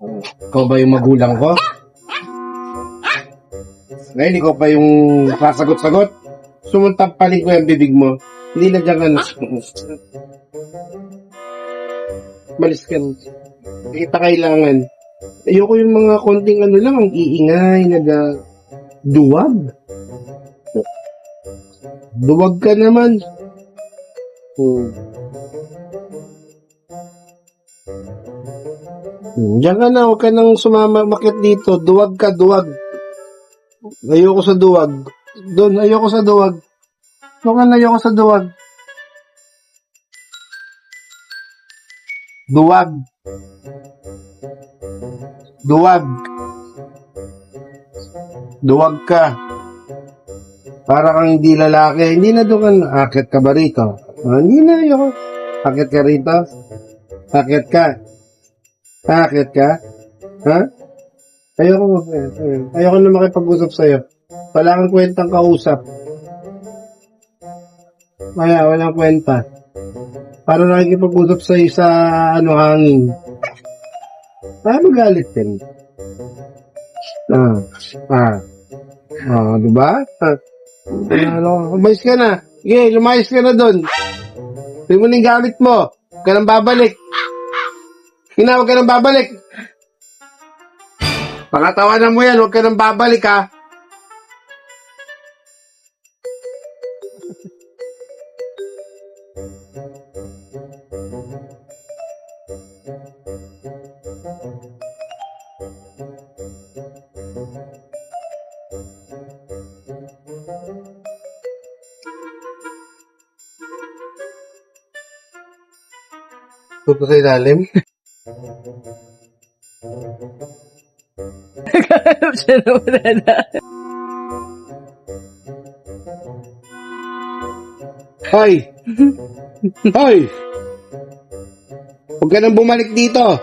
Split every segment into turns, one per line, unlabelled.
Ikaw ba yung magulang ko? Ngayon, ikaw pa yung sasagot-sagot? Sumuntampaling ko yung bibig mo. Hindi na dyan ka na. Malis ka na. Hindi kita kailangan. Ayoko yung mga konting ano lang, ang iingay, duwag. Duwag ka naman. Diyan ka na, huwag ka nang sumama, makit dito. Duwag ka, duwag. Ayoko sa duwag. Doon, ayoko sa duwag. Doon ka na, ayoko sa duwag. Duwag. Duwag. Duwag ka. Para kang hindi lalaki. Hindi na doon ka na. Akit ka ba rito? Hindi na, ayoko. Akit ka rito? Akit ka. Akit ka? Ha? Ayoko na makipag-usap sa'yo. Wala kang kwentang kausap. Walang kwenta. Para nakikipag-usap sa'yo sa hangin. Magalit din. Diba? Umayos ka na. Sige, lumayos ka na dun. Hindi mo na yung gamit mo. Huwag ka nang babalik. Huwag ka nang babalik. Pangatawanan mo yan, huwag ka nang babalik, ha? Tuto sa ilalim?
Siya na wala na.
Hoy! Hoy! Huwag ka nang bumalik dito.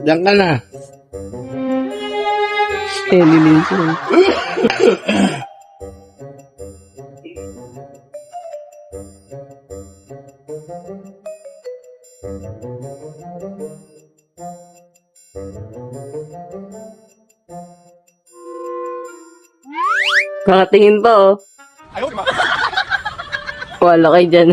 Diyan ka na.
Nililinsin. Nakatingin pa, oh. Wala kayo dyan.